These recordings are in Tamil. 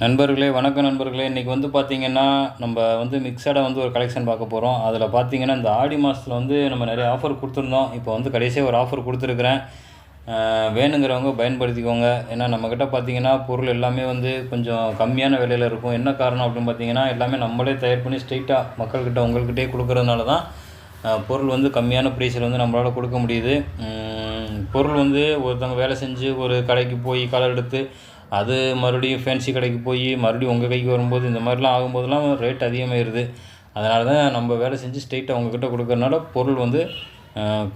நண்பர்களே வணக்கம் நண்பர்களே. இன்றைக்கி வந்து பார்த்திங்கன்னா நம்ம வந்து மிக்சடாக வந்து ஒரு கலெக்ஷன் பார்க்க போகிறோம். அதில் பார்த்திங்கன்னா இந்த ஆடி மாதத்தில் வந்து நம்ம நிறைய ஆஃபர் கொடுத்துருந்தோம். இப்போ வந்து கடைசியாக ஒரு ஆஃபர் கொடுத்துருக்குறேன். வேணுங்கிறவங்க பயன்படுத்திக்கோங்க. ஏன்னா நம்மக்கிட்ட பார்த்திங்கன்னா பொருள் எல்லாமே வந்து கொஞ்சம் கம்மியான விலையில் இருக்கும். என்ன காரணம் அப்படின்னு பார்த்திங்கன்னா எல்லாமே நம்மளே தயார் பண்ணி ஸ்ட்ரெயிட்டாக மக்கள்கிட்ட உங்கள்கிட்டே கொடுக்குறதுனால தான் பொருள் வந்து கம்மியான ப்ரைஸில் வந்து நம்மளால் கொடுக்க முடியுது. பொருள் வந்து ஒருத்தவங்க வேலை செஞ்சு ஒரு கடைக்கு போய் கலர் எடுத்து அது மறுபடியும் ஃபேன்சி கடைக்கு போய் மறுபடியும் உங்கள் கைக்கு வரும்போது இந்த மாதிரிலாம் ஆகும்போதெல்லாம் ரேட் அதிகமாகிடுது. அதனால தான் நம்ம வேலை செஞ்சு ஸ்ட்ரெயிட்டாக உங்கள்கிட்ட கொடுக்குறதுனால பொருள் வந்து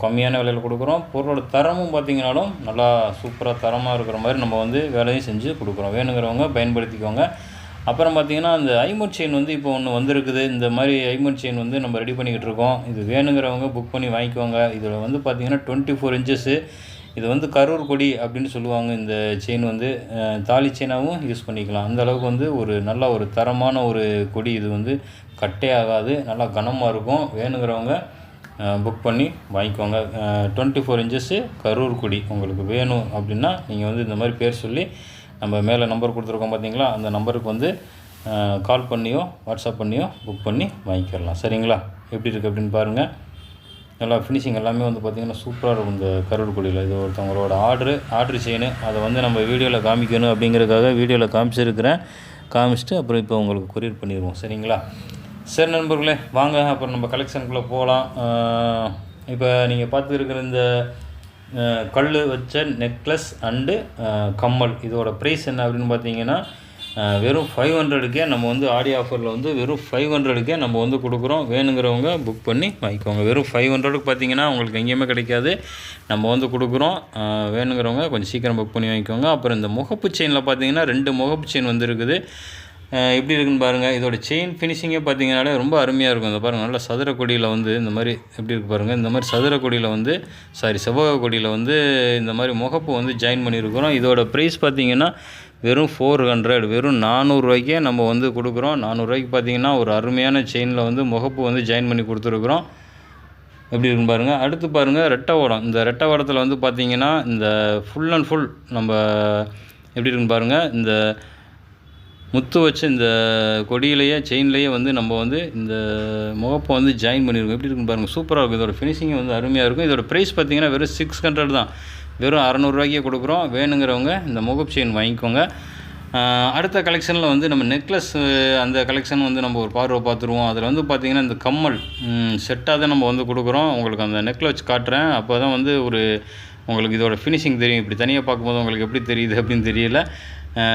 கம்மியான விலையில் கொடுக்குறோம். பொருளோட தரமும் பார்த்திங்கனாலும் நல்லா சூப்பராக தரமாக இருக்கிற மாதிரி நம்ம வந்து வேலையும் செஞ்சு கொடுக்குறோம். வேணுங்கிறவங்க பயன்படுத்திக்கோங்க. அப்புறம் பார்த்திங்கன்னா அந்த ஐமோட் செயின் வந்து இப்போ ஒன்று வந்திருக்குது. இந்த மாதிரி ஐமோட் செயின் வந்து நம்ம ரெடி பண்ணிக்கிட்டு இருக்கோம். இது வேணுங்கிறவங்க புக் பண்ணி வாங்கிக்கோங்க. இதில் வந்து பார்த்திங்கன்னா 24 இன்ச்சஸ்ஸு. இது வந்து கரூர் கொடி அப்படின்னு சொல்லுவாங்க. இந்த செயின் வந்து தாலி செயினாகவும் யூஸ் பண்ணிக்கலாம். அந்த அளவுக்கு வந்து ஒரு நல்ல ஒரு தரமான ஒரு கொடி. இது வந்து கட்டே ஆகாது, நல்லா கனமாக இருக்கும். வேணுங்கிறவங்க புக் பண்ணி வாங்கிக்கோங்க. 24 இன்ச்சஸ்ஸு கரூர் கொடி உங்களுக்கு வேணும் அப்படின்னா நீங்கள் வந்து இந்த மாதிரி பேர் சொல்லி நம்ம மேலே நம்பர் கொடுத்துருக்கோம் பார்த்தீங்களா, அந்த நம்பருக்கு வந்து கால் பண்ணியோ வாட்ஸ்அப் பண்ணியோ புக் பண்ணி வாங்கிக்கலாம். சரிங்களா? எப்படி இருக்குது அப்படின்னு பாருங்கள். நல்லா ஃபினிஷிங் எல்லாமே வந்து பார்த்திங்கன்னா சூப்பராக இருக்கும் இந்த கரூர் கொடியில். இது ஒருத்தவங்களோட ஆர்டர் செயின். அதை வந்து நம்ம வீடியோவில் காமிக்கணும் அப்படிங்கிறதுக்காக வீடியோவில் காமிச்சிருக்கிறேன். காமிச்சிட்டு அப்புறம் இப்போ உங்களுக்கு கொரியர் பண்ணிடுவோம். சரிங்களா? சரி நண்பர்களே, வாங்க அப்புறம் நம்ம கலெக்ஷனுக்குள்ளே போகலாம். இப்போ நீங்கள் பார்த்துருக்கிற இந்த கல் வச்ச நெக்லஸ் அண்டு கம்மல், இதோட ப்ரைஸ் என்ன அப்படின்னு பார்த்தீங்கன்னா வெறும் 500க்கே நம்ம வந்து ஆடி ஆஃபரில் வந்து வெறும் 500க்கே நம்ம வந்து கொடுக்குறோம். வேணுங்கிறவங்க புக் பண்ணி வாங்கிக்கோங்க. வெறும் 500க்கு பார்த்தீங்கன்னா உங்களுக்கு எங்கேயுமே கிடைக்காது, நம்ம வந்து கொடுக்குறோம். வேணுங்கிறவங்க கொஞ்சம் சீக்கிரம் புக் பண்ணி வாங்கிக்கோங்க. அப்புறம் இந்த முகப்பு செயினில் பார்த்தீங்கன்னா 2 முகப்பு செயின் வந்து இருக்குது. எப்படி இருக்குன்னு பாருங்கள். இதோட செயின் ஃபினிஷிங்கே பார்த்தீங்கன்னாலே ரொம்ப அருமையாக இருக்கும். இந்த பாருங்கள், நல்லா சதுர கொடியில் வந்து இந்த மாதிரி எப்படி இருக்குது பாருங்கள். இந்த மாதிரி சதுர கொடியில் வந்து செவ்வக கொடியில் வந்து இந்த மாதிரி முகப்பு வந்து ஜாயின் பண்ணியிருக்கிறோம். இதோட ப்ரைஸ் பார்த்தீங்கன்னா வெறும் 400, வெறும் 400 ரூபாய்க்கே நம்ம வந்து கொடுக்குறோம். 400 ரூபாய்க்கு பார்த்தீங்கன்னா ஒரு அருமையான செயினில் வந்து முகப்பு வந்து ஜாயின் பண்ணி கொடுத்துருக்குறோம். எப்படி இருக்குன்னு பாருங்கள். அடுத்து பாருங்கள் ரெட்டை ஓடம். இந்த ரெட்டை ஓடத்தில் வந்து பார்த்திங்கன்னா இந்த ஃபுல் அண்ட் ஃபுல் நம்ம எப்படி இருக்குன்னு பாருங்கள். இந்த முத்து வச்சு இந்த கொடியிலேயே செயின்லேயே வந்து நம்ம வந்து இந்த முகப்பை வந்து ஜாயின் பண்ணியிருக்கோம். எப்படி இருக்குன்னு பாருங்கள். சூப்பராக இருக்கும். இதோட ஃபினிஷிங் வந்து அருமையாக இருக்கும். இதோட ப்ரைஸ் பார்த்திங்கன்னா வெறும் 600 தான். வெறும் 600 ரூபாய்க்கே கொடுக்குறோம். வேணுங்கிறவங்க இந்த முகப்பு செயின் வாங்கிக்கோங்க. அடுத்த கலெக்ஷனில் வந்து நம்ம நெக்லஸ், அந்த கலெக்ஷன் வந்து நம்ம ஒரு பார்வை பார்த்துருவோம். அதில் வந்து பார்த்திங்கன்னா இந்த கம்மல் செட்டாக தான் நம்ம வந்து கொடுக்குறோம். உங்களுக்கு அந்த நெக்கில் வச்சு காட்டுறேன். அப்போ தான் வந்து உங்களுக்கு இதோட ஃபினிஷிங் தெரியும். இப்படி தனியாக பார்க்கும்போது உங்களுக்கு எப்படி தெரியுது அப்படின்னு தெரியல.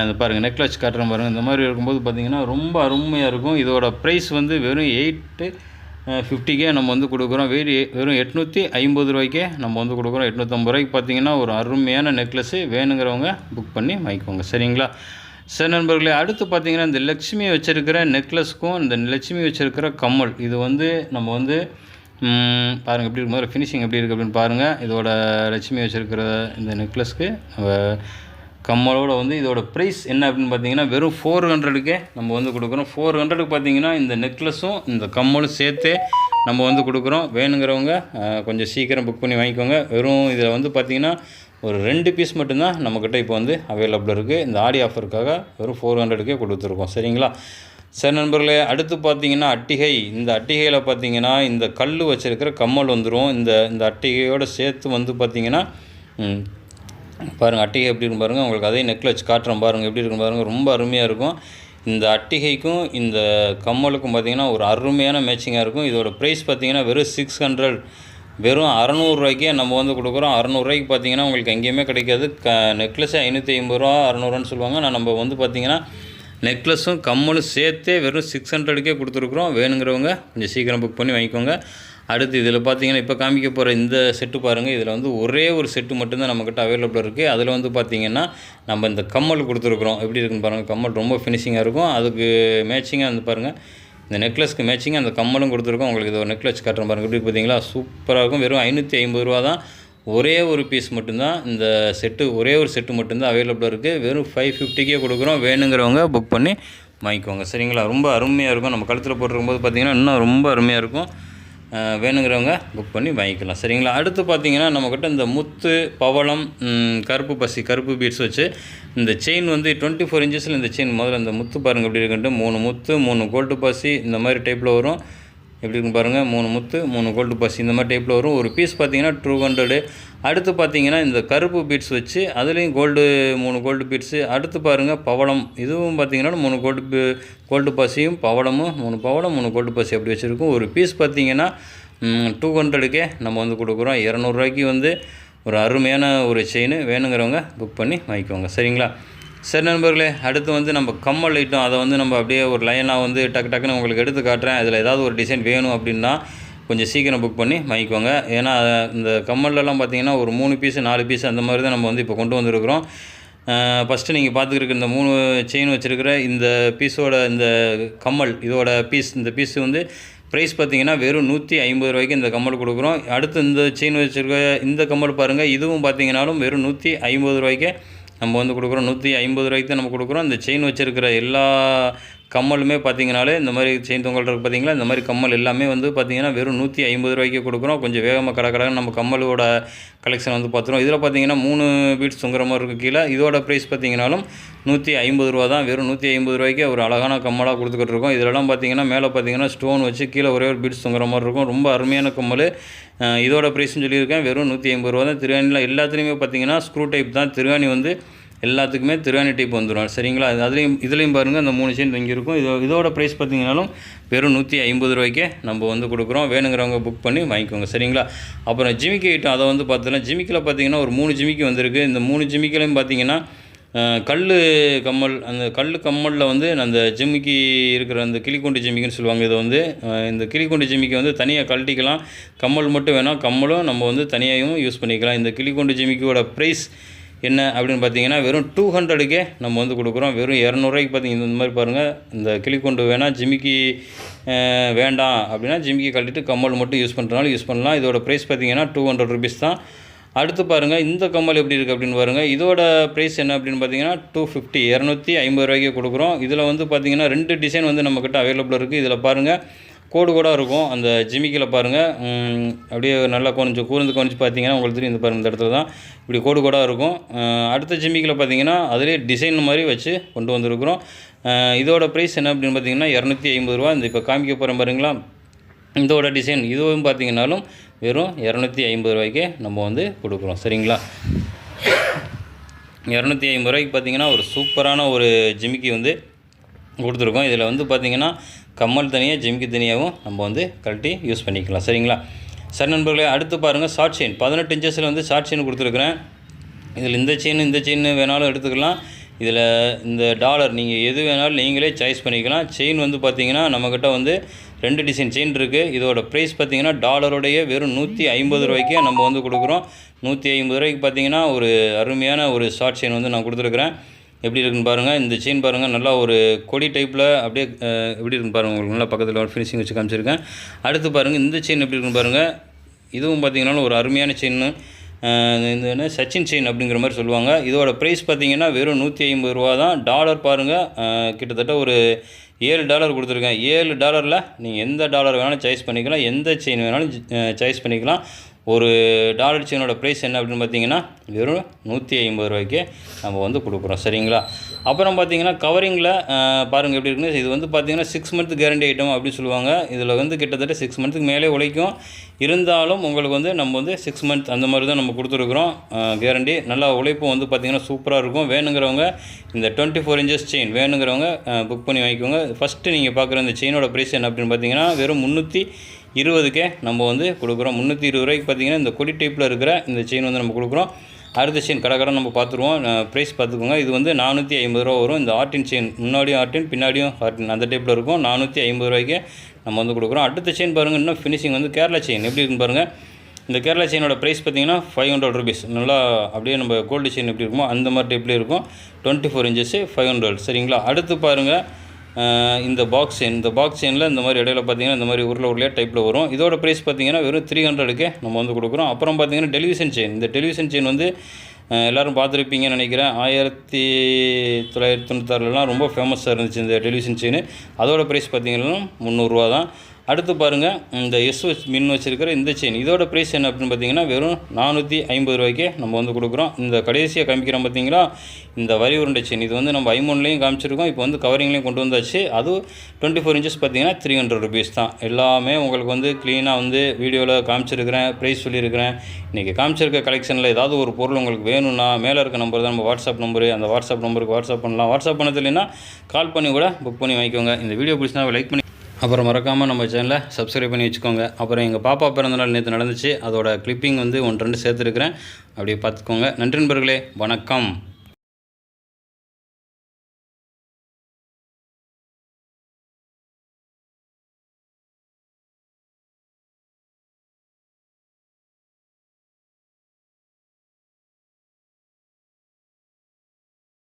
இந்த பாருங்கள், நெக்கில் வச்சு காட்டுறேன் பாருங்கள். இந்த மாதிரி இருக்கும்போது பார்த்திங்கன்னா ரொம்ப அருமையாக இருக்கும். இதோட ப்ரைஸ் வந்து வெறும் 850க்கே நம்ம வந்து கொடுக்குறோம். வெறும் 850 ரூபாய்க்கே நம்ம வந்து கொடுக்குறோம். 850 ரூபாய்க்கு பார்த்திங்கன்னா ஒரு அருமையான நெக்லஸ்ஸு. வேணுங்கிறவங்க புக் பண்ணி வாங்கிக்கோங்க. சரிங்களா? சரி நண்பர்களே, அடுத்து பார்த்திங்கன்னா இந்த லட்சுமி வச்சுருக்கிற நெக்லஸ்க்கும் இந்த லட்சுமி வச்சுருக்கிற கம்மல், இது வந்து நம்ம வந்து பாருங்கள் எப்படி இருக்கும், ஃபினிஷிங் எப்படி இருக்குது அப்படின்னு பாருங்கள். இதோட லட்சுமி வச்சுருக்கிற இந்த நெக்லஸ்க்கு கம்மலோடு வந்து இதோட ப்ரைஸ் என்ன அப்படின்னு பார்த்தீங்கன்னா வெறும் 400க்கே நம்ம வந்து கொடுக்குறோம். 400க்கு பார்த்தீங்கன்னா இந்த நெக்லஸும் இந்த கம்மலும் சேர்த்தே நம்ம வந்து கொடுக்குறோம். வேணுங்கிறவங்க கொஞ்சம் சீக்கிரம் புக் பண்ணி வாங்கிக்கோங்க. வெறும் இதில் வந்து பார்த்திங்கன்னா ஒரு 2 பீஸ் மட்டும்தான் நம்மக்கிட்ட இப்போ வந்து அவைலபிள் இருக்குது. இந்த ஆடி ஆஃபருக்காக வெறும் 400க்கே கொடுத்துருக்கோம். சரிங்களா? சரி நண்பர்களே, அடுத்து பார்த்திங்கன்னா அட்டிகை. இந்த அட்டிகையில் பார்த்திங்கன்னா இந்த கல் வச்சுருக்கிற கம்மல் வந்துடும். இந்த அட்டிகையோடு சேர்த்து வந்து பார்த்திங்கன்னா பாருங்கள் அட்டிகை எப்படி இருக்கும் பாருங்கள். உங்களுக்கு அதே நெக்கில் வச்சு காட்டுறோம் பாருங்கள் எப்படி இருக்கும் பாருங்கள். ரொம்ப அருமையாக இருக்கும். இந்த அட்டிகைக்கும் இந்த கம்மலுக்கும் பார்த்திங்கன்னா ஒரு அருமையான மேட்சிங்காக இருக்கும். இதோட ப்ரைஸ் பார்த்திங்கன்னா வெறும் 600, வெறும் 600 ரூபாய்க்கே நம்ம வந்து கொடுக்குறோம். 600 ரூபாய்க்கு பார்த்திங்கன்னா உங்களுக்கு எங்கேயுமே கிடைக்காது. நெக்லஸே 550 ரூபா 600 சொல்லுவாங்க. ஆனால் நம்ம வந்து பார்த்திங்கன்னா நெக்லஸும் கம்மலும் சேர்த்தே வெறும் 600க்கே கொடுத்துருக்குறோம். வேணுங்கிறவங்க கொஞ்சம் சீக்கிரம் புக் பண்ணி வாங்கிக்கோங்க. அடுத்து இதில் பார்த்திங்கன்னா இப்போ காமிக்க போகிற இந்த செட்டு பாருங்கள். இதில் வந்து ஒரே ஒரு செட்டு மட்டும்தான் நம்மக்கிட்ட அவைலபிள் இருக்குது. அதில் வந்து பார்த்திங்கன்னா நம்ம இந்த கம்மல் கொடுத்துருக்குறோம். எப்படி இருக்குன்னு பாருங்கள். கம்மல் ரொம்ப ஃபினிஷிங்காக இருக்கும். அதுக்கு மேட்சிங்காக வந்து பாருங்கள், இந்த நெக்லஸ்க்கு மேட்சிங்காக அந்த கம்மலும் கொடுத்துருக்கோம். உங்களுக்கு இது ஒரு நெக்லஸ் காட்டுறேன் பாருங்கள். எப்படி பார்த்தீங்களா, சூப்பராக இருக்கும். வெறும் 550 ரூபா தான். ஒரே ஒரு பீஸ் மட்டும்தான் இந்த செட்டு, ஒரே ஒரு செட்டு மட்டும்தான் அவைலபிளாக இருக்குது. வெறும் 550க்கே கொடுக்குறோம். வேணுங்கிறவங்க புக் பண்ணி வாங்கிக்கோங்க. சரிங்களா? ரொம்ப அருமையாக இருக்கும். நம்ம கழுத்தில் போட்டிருக்கும்போது பார்த்திங்கன்னா இன்னும் ரொம்ப அருமையாக இருக்கும். வேணுங்கிறவங்க புக் பண்ணி வாங்கிக்கலாம். சரிங்களா? அடுத்து பார்த்தீங்கன்னா நம்மக்கிட்ட இந்த முத்து, பவளம், கருப்பு பசி, கருப்பு பீட்ஸ் வச்சு இந்த செயின் வந்து 24 இன்ச்சஸில் இந்த செயின் முதல்ல இந்த முத்து பாருங்கள் எப்படி இருக்குன்ட்டு 3 முத்து 3 கோல்டு பாசி இந்த மாதிரி டைப்பில் வரும். எப்படி இருக்குன்னு பாருங்கள், 3 முத்து 3 கோல்டு பாசி இந்த மாதிரி டைப்பில் வரும். ஒரு பீஸ் பார்த்தீங்கன்னா 200. அடுத்து பார்த்தீங்கன்னா இந்த கருப்பு பீட்ஸ் வச்சு அதுலேயும் 3 கோல்டு பீட்ஸு. அடுத்து பாருங்கள் பவளம், இதுவும் பார்த்தீங்கன்னா 3 கோல்டு பாசியும் பவளமும் 3 பவளம் 3 கோல்டு பாசி அப்படி வச்சுருக்கும். ஒரு பீஸ் பார்த்தீங்கன்னா 200க்கே நம்ம வந்து கொடுக்குறோம். 200 வந்து ஒரு அருமையான ஒரு செயின். வேணுங்கிறவங்க புக் பண்ணி வாங்கிக்கோங்க. சரிங்களா? சரி நண்பர்களே, அடுத்து வந்து நம்ம கம்மல் ஐட்டம், அதை வந்து நம்ம அப்படியே ஒரு லைனாக வந்து டக்குன்னு உங்களுக்கு எடுத்து காட்டுறேன். அதில் ஏதாவது ஒரு டிசைன் வேணும் அப்படின்னா கொஞ்சம் சீக்கிரம் புக் பண்ணி வாங்கிக்கோங்க. ஏன்னா இந்த கம்மல்லாம் பார்த்தீங்கன்னா ஒரு 3 பீஸு 4 பீஸு அந்த மாதிரி தான் நம்ம வந்து இப்போ கொண்டு வந்திருக்கிறோம். ஃபஸ்ட்டு நீங்கள் பார்த்துக்கிட்டு இந்த 3 செயின் வச்சுருக்கிற இந்த பீஸோட இந்த கம்மல் இதோட இந்த பீஸ் வந்து ப்ரைஸ் பார்த்தீங்கன்னா வெறும் 150 இந்த கம்மல் கொடுக்குறோம். அடுத்து இந்த செயின் வச்சுருக்க இந்த கம்மல் பாருங்கள், இதுவும் பார்த்தீங்கன்னாலும் வெறும் 150 நம்ம வந்து கொடுக்குறோம். 150 தான் நம்ம கொடுக்குறோம். இந்த செயின் வச்சுருக்கிற எல்லா கம்மலுமே பார்த்தீங்கனாலே இந்த மாதிரி செயின் தொங்கல் இருக்குது பார்த்தீங்களா, இந்த மாதிரி கம்மல் எல்லாமே வந்து பார்த்தீங்கன்னா வெறும் 150 கொடுக்குறோம். கொஞ்சம் வேகமாக கடன்னு நம்ம கம்மலோட கலெக்ஷன் வந்து பார்த்துருவோம். இதில் பார்த்தீங்கன்னா 3 பீட்ஸ் தொங்குற மாதிரி இருக்குது கீழே. இதோட ப்ரைஸ் பார்த்தீங்கன்னாலும் 150 தான். வெறும் 150 ஒரு அழகான கம்மலாக கொடுத்துக்கிட்டு இருக்கோம். இதிலலாம் பார்த்தீங்கன்னா மேலே பார்த்தீங்கன்னா ஸ்டோன் வச்சு கீழே ஒரே ஒரு பீட்ஸ் தொங்குற மாதிரி இருக்கும். ரொம்ப அருமையான கம்மல். இதோட ப்ரைஸ்னு சொல்லியிருக்கேன், வெறும் 150 தான். திருவாணியில் எல்லாத்துலேயுமே பார்த்தீங்கன்னா ஸ்க்ரூ டைப் தான். திருவாணி வந்து எல்லாத்துக்குமே திருவாணி டைப் வந்துடும். சரிங்களா? இதுலேயும் பாருங்கள் அந்த 3 செயின் இங்கே இருக்கும். இதோட ப்ரைஸ் பார்த்தீங்கன்னாலும் வெறும் 150 நம்ம வந்து கொடுக்குறோம். வேணுங்கிறவங்க புக் பண்ணி வாங்கிக்கோங்க. சரிங்களா? அப்புறம் ஜிமிக்கி ஐட்டம், அதை வந்து பார்த்தோன்னா ஜிமிக்கில் பார்த்தீங்கன்னா ஒரு 3 ஜிமிக்கி வந்திருக்கு. இந்த 3 ஜிமிக்கிலையும் பார்த்தீங்கன்னா கல் கம்மல், அந்த கல் கம்மலில் வந்து அந்த ஜிமிக்கி இருக்கிற அந்த கிளிக்குண்டு ஜிமிக்கின்னு சொல்லுவாங்க. இதை வந்து இந்த கிளிக்குண்டு ஜிமிக்கி வந்து தனியாக கழட்டிக்கலாம். கம்மல் மட்டும் வேணால் கம்மலும் நம்ம வந்து தனியாகவும் யூஸ் பண்ணிக்கலாம். இந்த கிளிக்குண்டு ஜிமிக்கியோட ப்ரைஸ் என்ன அப்படின்னு பார்த்தீங்கன்னா வெறும் 200 நம்ம வந்து கொடுக்குறோம். வெறும் 200 பார்த்தீங்கன்னா இந்த மாதிரி பாருங்கள், இந்த கிளிக்குண்டு வேணால் ஜிமிக்கி வேண்டாம் அப்படின்னா ஜிமிக்கி கழட்டிட்டு கம்மல் மட்டும் யூஸ் பண்ணுறனால யூஸ் பண்ணலாம். இதோட ப்ரைஸ் பார்த்தீங்கன்னா 200 rupees தான். அடுத்து பாருங்கள் இந்த கம்மல் எப்படி இருக்குது அப்படின்னு பாருங்கள். இதோட ப்ரைஸ் என்ன அப்படின்னு பார்த்தீங்கன்னா 250 கொடுக்குறோம். இதில் வந்து பார்த்தீங்கன்னா 2 டிசைன் வந்து நம்மக்கிட்ட அவைலபிள் இருக்குது. இதில் பாருங்கள் கோடு கூட இருக்கும். அந்த ஜிமிக்கில் பாருங்கள் அப்படியே நல்லா கொஞ்சம் கூர்ந்து பார்த்தீங்கன்னா உங்களுக்கு தெரியும். இந்த பாருங்கள் இந்த இடத்துல தான் இப்படி கோடு கூட இருக்கும். அடுத்த ஜிமிக்கில் பார்த்தீங்கன்னா அதிலே டிசைன் மாதிரி வச்சு கொண்டு வந்திருக்கிறோம். இதோட ப்ரைஸ் என்ன அப்படின்னு பார்த்தீங்கன்னா 250. இந்த இப்போ காமிக்க போகிறேன் பாருங்களா, இதோட டிசைன் இதுவும் பார்த்தீங்கன்னாலும் வெறும் 250 நம்ம வந்து கொடுக்குறோம். சரிங்களா? 250 பார்த்தீங்கன்னா ஒரு சூப்பரான ஒரு ஜிமிக்கி வந்து கொடுத்துருக்கோம். இதில் வந்து பார்த்திங்கன்னா கம்மல் தனியாக ஜிமிக்கி தனியாகவும் நம்ம வந்து கழட்டி யூஸ் பண்ணிக்கலாம். சரிங்களா? சரி நண்பர்களே, அடுத்து பாருங்கள் ஷார்ட் செயின் 18 இன்ச்சஸில் வந்து ஷார்ட் செயின் கொடுத்துருக்குறேன். இதில் இந்த செயின் வேணாலும் எடுத்துக்கலாம். இதில் இந்த டாலர் நீங்கள் எது வேணாலும் நீங்களே சாய்ஸ் பண்ணிக்கலாம். செயின் வந்து பார்த்திங்கன்னா நம்மக்கிட்ட வந்து 2 டிசைன் செயின் இருக்குது. இதோட ப்ரைஸ் பார்த்திங்கன்னா டாலரோடைய வெறும் 150 நம்ம வந்து கொடுக்குறோம். 150 பார்த்திங்கன்னா ஒரு அருமையான ஒரு ஷார்ட் செயின் வந்து நான் கொடுத்துருக்குறேன். எப்படி இருக்குன்னு பாருங்கள். இந்த செயின் பாருங்கள் நல்லா ஒரு கொடி டைப்பில் அப்படியே எப்படி இருக்குன்னு பாருங்கள். உங்களுக்கு நல்லா பக்கத்தில் ஒரு ஃபினிஷிங் வச்சு காமிச்சிருக்கேன். அடுத்து பாருங்கள் இந்த செயின் எப்படி இருக்குன்னு பாருங்கள். இதுவும் பார்த்திங்கன்னா ஒரு அருமையான செயின். இந்த என்ன சச்சின் செயின் அப்படிங்கிற மாதிரி சொல்லுவாங்க. இதோட ப்ரைஸ் பார்த்திங்கன்னா வெறும் 150 தான். டாலர் பாருங்கள் கிட்டத்தட்ட ஒரு $7 கொடுத்துருக்கேன். $7 நீங்கள் எந்த டாலர் வேணாலும் சாய்ஸ் பண்ணிக்கலாம், எந்த செயின் வேணாலும் சாய்ஸ் பண்ணிக்கலாம். ஒரு டாலர் செயினோட ப்ரைஸ் என்ன அப்படின்னு பார்த்தீங்கன்னா வெறும் 150 நம்ம வந்து கொடுக்குறோம். சரிங்களா? அப்புறம் பார்த்தீங்கன்னா கவரிங்கில் பாருங்கள் எப்படி இருக்குன்னு. இது வந்து பார்த்திங்கன்னா 6 month கேரண்டி ஐட்டம் அப்படின்னு சொல்லுவாங்க. இதில் வந்து கிட்டத்தட்ட 6 monthக்கு மேலே உழைக்கும். இருந்தாலும் உங்களுக்கு வந்து நம்ம வந்து 6 month அந்த மாதிரி தான் நம்ம கொடுத்துருக்குறோம் கேரண்டி. நல்லா உழைப்பும் வந்து பார்த்திங்கன்னா சூப்பராக இருக்கும். வேணுங்கிறவங்க இந்த 24 inches செயின் வேணுங்கிறவங்க புக் பண்ணி வாங்கிக்கோங்க. ஃபஸ்ட்டு நீங்கள் பார்க்குற இந்த செயினோட ப்ரைஸ் என்ன அப்படின்னு பார்த்தீங்கன்னா வெறும் 320 நம்ம வந்து கொடுக்குறோம். 320 பார்த்தீங்கன்னா இந்த கொடி டைப்பில் இருக்கிற இந்த செயின் வந்து நம்ம கொடுக்குறோம். அடுத்த செயின் கடை நம்ம பார்த்துருவோம். ப்ரைஸ் பார்த்துக்கோங்க. இது வந்து 450 வரும். இந்த ஆர்டின் செயின் முன்னாடியும் ஆர்டின் பின்னாடியும் ஆர்டின் அந்த டைப்பில் இருக்கும். 450 நம்ம வந்து கொடுக்குறோம். அடுத்த செயின் பாருங்கள், இன்னும் ஃபினிஷிங் வந்து கேரளா செயின் எப்படி இருக்குன்னு பாருங்கள். இந்த கேரளா செயினோட ப்ரைஸ் பார்த்திங்கன்னா 500 rupees. நல்லா அப்படியே நம்ம கோல்டு செயின் எப்படி இருக்குமோ அந்த மாதிரி டைப்லேயே இருக்கும். 24 inches 500. சரிங்களா? அடுத்து பாருங்கள் இந்த பாக்ஸ் செயினில் இந்த மாதிரி இடையில பார்த்தீங்கன்னா இந்த மாதிரி உருளையாக டைப்பில் வரும். இதோட ப்ரைஸ் பார்த்தீங்கன்னா வெறும் 300 நம்ம வந்து கொடுக்குறோம். அப்புறம் பார்த்தீங்கன்னா டெலிவிஷன் செயின். இந்த டெலிவிஷன் செயின் வந்து எல்லோரும் பார்த்துருப்பீங்கன்னு நினைக்கிறேன். 1996 ரொம்ப ஃபேமஸாக இருந்துச்சு இந்த டெலிவிஷன் செயின். அதோட ப்ரைஸ் பார்த்தீங்கன்னா 300 தான். அடுத்து பாருங்கள், இந்த எஸ்ஓஎஸ் மின் வச்சுருக்கிற இந்த செயின் இதோட ப்ரைஸ் என்ன அப்படின்னு பார்த்தீங்கன்னா வெறும் 450 ரூபாய்க்கு நம்ம வந்து கொடுக்குறோம். இந்த கடைசியாக காமிக்கிறோம் பார்த்தீங்களா, இந்த வரி உருண்டை செயின் இது வந்து நம்ம ஐமோன்லேயும் காமிச்சிருக்கோம், இப்போ வந்து கவரிங்லேயும் கொண்டு வந்தாச்சு. அதுவும் 24 இன்ச்சஸ் பார்த்தீங்கன்னா 300 ருபீஸ் தான். எல்லாமே உங்களுக்கு வந்து க்ளீனாக வந்து வீடியோவில் காமிச்சிருக்கிறேன், ப்ரைஸ் சொல்லியிருக்கிறேன். இன்றைக்கி காமிச்சிருக்க கலெக்ஷனில் ஏதாவது ஒரு பொருள் உங்களுக்கு வேணும்னா மேலே இருக்க நம்பர் தான் நம்ம வாட்ஸ்அப் நம்பரு, அந்த வாட்ஸ்அப் நம்பருக்கு வாட்ஸ்அப் பண்ணலாம். வாட்ஸ்அப் பண்ணது இல்லைன்னா கால் பண்ணி கூட புக் பண்ணி வாங்கிக்கோங்க. இந்த வீடியோ பிடிச்சினா லைக் பண்ணி அப்புறம் மறக்காமல் நம்ம சேனலை சப்ஸ்கிரைப் பண்ணி வச்சுக்கோங்க. அப்புறம் எங்கள் பாப்பா பிறந்தநாள் நேற்று நடந்துச்சு, அதோட கிளிப்பிங் வந்து 1-2 சேர்த்துருக்கிறேன், அப்படியே பார்த்துக்கோங்க. நன்றி நண்பர்களே, வணக்கம்.